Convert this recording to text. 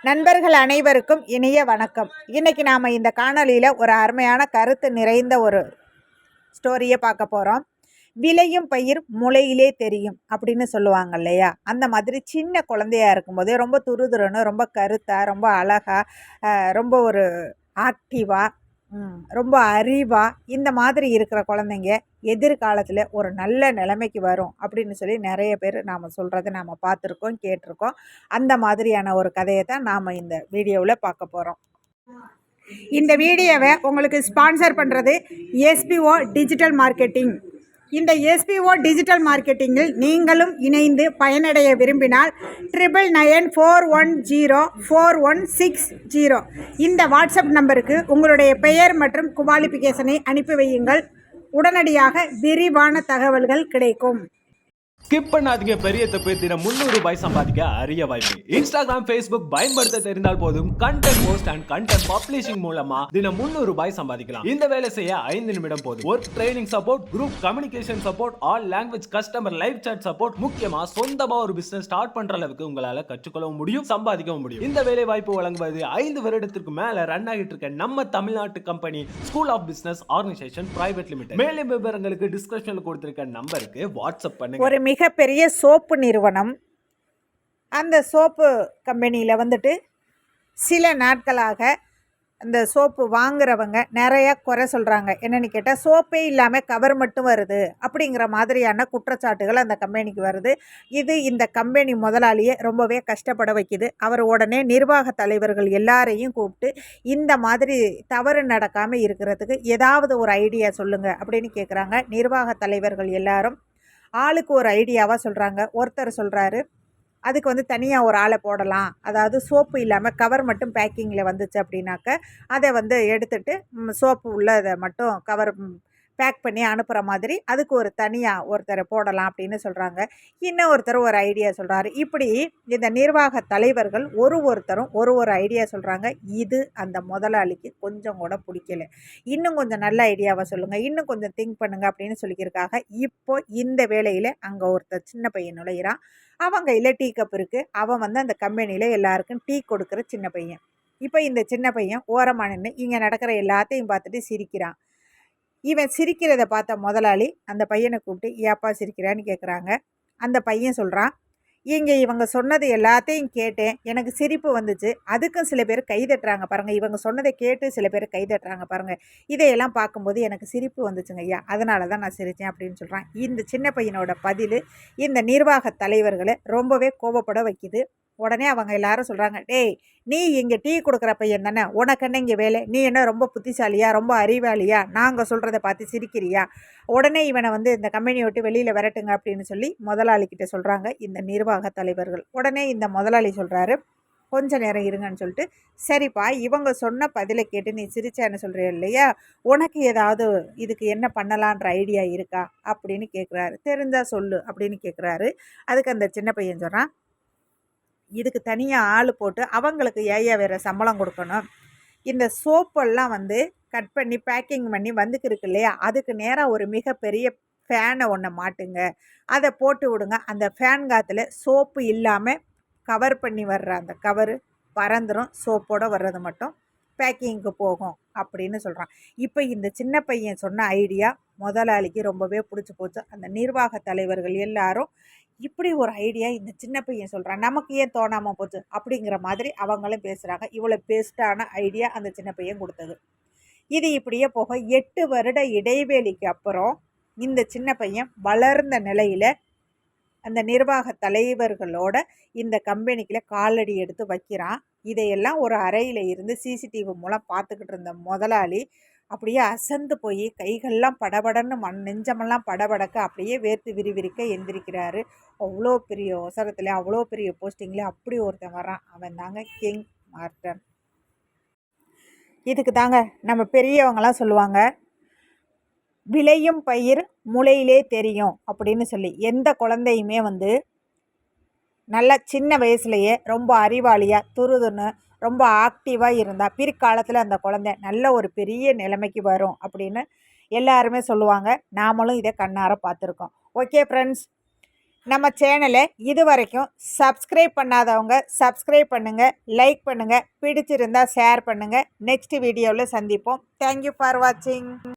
நண்பர்கள் அனைவருக்கும் இனிய வணக்கம். இன்னைக்கு நாம் இந்த காணொலியில் ஒரு அருமையான கருத்து நிறைந்த ஒரு ஸ்டோரியை பார்க்க போகிறோம். விளையும் பயிர் முளையிலே தெரியும் அப்படின்னு சொல்லுவாங்க இல்லையா? அந்த மாதிரி சின்ன குழந்தையா இருக்கும்போது ரொம்ப துருதுருன்னு, ரொம்ப கருத்தாக, ரொம்ப அழகாக, ரொம்ப ஒரு ஆக்டிவாக, ரொம்ப அறிவாக இந்த மாதிரி இருக்கிற குழந்தைங்க எதிர்காலத்தில் ஒரு நல்ல நிலைமைக்கு வரும் அப்படின்னு சொல்லி நிறைய பேர் நாம் சொல்கிறத நாம் பார்த்துருக்கோம், கேட்டிருக்கோம். அந்த மாதிரியான ஒரு கதையை தான் நாம் இந்த வீடியோவில் பார்க்க போகிறோம். இந்த வீடியோவை உங்களுக்கு ஸ்பான்சர் பண்ணுறது எஸ்பிஓ டிஜிட்டல் மார்க்கெட்டிங். இந்த எஸ்பிஓ டிஜிட்டல் மார்க்கெட்டிங்கில் நீங்களும் இணைந்து பயனடைய விரும்பினால் 9994104160 இந்த வாட்ஸ்அப் நம்பருக்கு உங்களுடைய பெயர் மற்றும் குவாலிஃபிகேஷனை அனுப்பி வையுங்கள். உடனடியாக விரிவான தகவல்கள் கிடைக்கும். ஸ்கிப் பண்ணாதீங்க. பெரிய தப்பு. தினம் 300 ரூபாய் சம்பாதிக்க அரிய வாய்ப்பு. இன்ஸ்டாகிராம், ஃபேஸ்புக் பயன்படுத்த தெரிந்தால் போதும் content post and content publishing மூலமா தினம் 300 ரூபாய் சம்பாதிக்கலாம். இந்த வேலை செய்ய 5 நிமிடம் போதும். Work training support, group communication support, all language customer live chat support, முக்கியமா சொந்தமா ஒரு பிசினஸ் ஸ்டார்ட் பண்ற அளவுக்கு உங்களால கற்றுக்கொள்ளவும் முடியும், சம்பாதிக்கவும் முடியும். இந்த வேலை வாய்ப்பு வழங்குவது 5 வருடத்திற்கு மேல ரன் ஆகிட்டு இருக்க நம்ம தமிழ்நாட்டு company school of business organisation private limited. மேலும் விவரங்களுக்கு டிஸ்கிரிப்ஷன்ல கொடுத்திருக்க நம்பருக்கு வாட்ஸ்அப் பண்ணுங்க. ஒரு மிகப்பெரிய சோப்பு நிறுவனம், அந்த சோப்பு கம்பெனியில் வந்துட்டு சில நாட்களாக அந்த சோப்பு வாங்குறவங்க நிறையா குறை சொல்கிறாங்க. என்னென்னு கேட்டால், சோப்பே இல்லாமல் கவர் மட்டும் வருது அப்படிங்கிற மாதிரியான குற்றச்சாட்டுகள் அந்த கம்பெனிக்கு வருது. இது இந்த கம்பெனி முதலாளியை ரொம்பவே கஷ்டப்பட வைக்குது. அவர் உடனே நிர்வாக தலைவர்கள் எல்லாரையும் கூப்பிட்டு இந்த மாதிரி தவறு நடக்காமல் இருக்கிறதுக்கு ஏதாவது ஒரு ஐடியா சொல்லுங்கள் அப்படின்னு கேட்குறாங்க. நிர்வாக தலைவர்கள் எல்லாரும் ஆளுக்கு ஒரு ஐடியாவாக சொல்கிறாங்க. ஒருத்தர் சொல்கிறாரு, அதுக்கு வந்து தனியாக ஒரு ஆளை போடலாம். அதாவது சோப்பு இல்லாமல் கவர் மட்டும் பேக்கிங்கில் வந்துச்சு அப்படின்னாக்க அதை வந்து எடுத்துகிட்டு சோப்பு உள்ளதை மட்டும் கவர் பேக் பண்ணி அனுப்புகிற மாதிரி அதுக்கு ஒரு தனியாக ஒருத்தரை போடலாம் அப்படின்னு சொல்கிறாங்க. இன்னொருத்தர் ஒரு ஐடியா சொல்கிறாரு. இப்படி இந்த நிர்வாக தலைவர்கள் ஒருத்தரும் ஒரு ஐடியா சொல்கிறாங்க. இது அந்த முதலாளிக்கு கொஞ்சம் கூட பிடிக்கல. இன்னும் கொஞ்சம் நல்ல ஐடியாவை சொல்லுங்கள், இன்னும் கொஞ்சம் திங்க் பண்ணுங்கள் அப்படின்னு சொல்லிக்கிறக்காக இப்போ இந்த வேலையில் அங்கே ஒருத்தர் சின்ன பையன் நுழையிறான். அவங்க இல்லை டீ கப் இருக்குது. அவன் வந்து அந்த கம்பெனியில் எல்லாருக்கும் டீ கொடுக்குற சின்ன பையன். இப்போ இந்த சின்ன பையன் ஓரமாக நின்று இங்கே நடக்கிற எல்லாத்தையும் பார்த்துட்டு சிரிக்கிறான். இவன் சிரிக்கிறத பார்த்த முதலாளி அந்த பையனை கூப்பிட்டு, ஏப்பா சிரிக்கிறான்னு கேட்குறாங்க. அந்த பையன் சொல்கிறான், இங்கே இவங்க சொன்னது எல்லாத்தையும் கேட்டேன், எனக்கு சிரிப்பு வந்துச்சு. அதுக்கும் சில பேர் கைதட்டுறாங்க பாருங்கள். இவங்க சொன்னதை கேட்டு சில பேர் கைதட்டுறாங்க பாருங்கள். இதையெல்லாம் பார்க்கும்போது எனக்கு சிரிப்பு வந்துச்சுங்க ஐயா, அதனால தான் நான் சிரித்தேன் அப்படின்னு சொல்கிறான். இந்த சின்ன பையனோட பதில் இந்த நிர்வாக தலைவர்களை ரொம்பவே கோபப்பட வைக்குது. உடனே அவங்க எல்லாரும் சொல்கிறாங்க, டேய் நீ இங்கே டீ கொடுக்குற பையன் தானே, உனக்கு என்ன இங்கே வேலை? நீ என்ன ரொம்ப புத்திசாலியா, ரொம்ப அறிவாளியா, நாங்கள் சொல்கிறத பார்த்து சிரிக்கிறியா? உடனே இவனை வந்து இந்த கம்பெனியை விட்டு வெளியில் விரட்டுங்க அப்படின்னு சொல்லி முதலாளிக்கிட்ட சொல்கிறாங்க இந்த நிர்வாக தலைவர்கள். உடனே இந்த முதலாளி சொல்கிறாரு, கொஞ்சம் நேரம் இருங்கன்னு சொல்லிட்டு, சரிப்பா இவங்க சொன்ன பதிலை கேட்டு நீ சிரிச்சான்னு சொல்கிற இல்லையா, உனக்கு ஏதாவது இதுக்கு என்ன பண்ணலான்ற ஐடியா இருக்கா அப்படின்னு கேட்குறாரு. தெரிஞ்சால் சொல்லு அப்படின்னு கேட்குறாரு. அதுக்கு அந்த சின்ன பையன் சொல்கிறான், இதுக்கு தனியாக ஆள் போட்டு அவங்களுக்கு ஏயா வேறு சம்பளம் கொடுக்கணும். இந்த சோப்பெல்லாம் வந்து கட் பண்ணி பேக்கிங் பண்ணி வந்துக்கிருக்கு இல்லையா, அதுக்கு நேராக ஒரு மிகப்பெரிய ஃபேனை ஒன்று மாட்டுங்க, அதை போட்டு விடுங்க. அந்த ஃபேன் காற்றுல சோப்பு இல்லாமல் கவர் பண்ணி வர்ற அந்த கவரு பறந்துடும், சோப்போடு வர்றது மட்டும் பேக்கிங்க்கு போகும் அப்படின்னு சொல்கிறான். இப்போ இந்த சின்ன பையன் சொன்ன ஐடியா முதலாளிக்கு ரொம்பவே பிடிச்சி போச்சு. அந்த நிர்வாக தலைவர்கள் எல்லாரும் இப்படி ஒரு ஐடியா இந்த சின்ன பையன் சொல்கிறான், நமக்கு ஏன் தோணாமல் போச்சு அப்படிங்கிற மாதிரி அவங்களும் பேசுகிறாங்க. இவ்வளோ பெஸ்ட்டான ஐடியா அந்த சின்ன பையன் கொடுத்தது. இது இப்படியே போக 8 வருட இடைவேளைக்கு அப்புறம் இந்த சின்ன பையன் வளர்ந்த நிலையில் அந்த நிர்வாக தலைவர்களோட இந்த கம்பெனிக்குள்ள காலடி எடுத்து வைக்கிறான். இதையெல்லாம் ஒரு அறையில் இருந்து சிசிடிவி மூலம் பார்த்துக்கிட்டு இருந்த முதலாளி அப்படியே அசந்து போய் கைகள்லாம் படபடன்னு நெஞ்சமெல்லாம் படபடக்க அப்படியே வேர்த்து விரிவிரிக்க எந்திரிக்கிறாரு. அவ்வளோ பெரிய அவசரத்தில் அவ்வளோ பெரிய போஸ்டிங்கில் அப்படி ஒருத்தன் வரான். அவன் தாங்க கிங் மார்டன். இதுக்கு தாங்க நம்ம பெரியவங்களாம் சொல்லுவாங்க, விளையும் பயிர் முளையிலே தெரியும் அப்படின்னு சொல்லி. எந்த குழந்தையுமே வந்து நல்லா சின்ன வயசுலையே ரொம்ப அறிவாளியாக துருதுன்னு ரொம்ப ஆக்டிவாக இருந்தால் பிற்காலத்தில் அந்த குழந்தை நல்ல ஒரு பெரிய நிலைமைக்கு வரும் அப்படின்னு எல்லாருமே சொல்லுவாங்க. நாமளும் இதை கண்ணார பார்த்துருக்கோம். ஓகே ஃப்ரெண்ட்ஸ், நம்ம சேனலை இது வரைக்கும் சப்ஸ்கிரைப் பண்ணாதவங்க சப்ஸ்கிரைப் பண்ணுங்கள், லைக் பண்ணுங்கள், பிடிச்சிருந்தா ஷேர் பண்ணுங்கள். நெக்ஸ்ட் வீடியோவில் சந்திப்போம். தேங்க்யூ ஃபார் வாட்சிங்.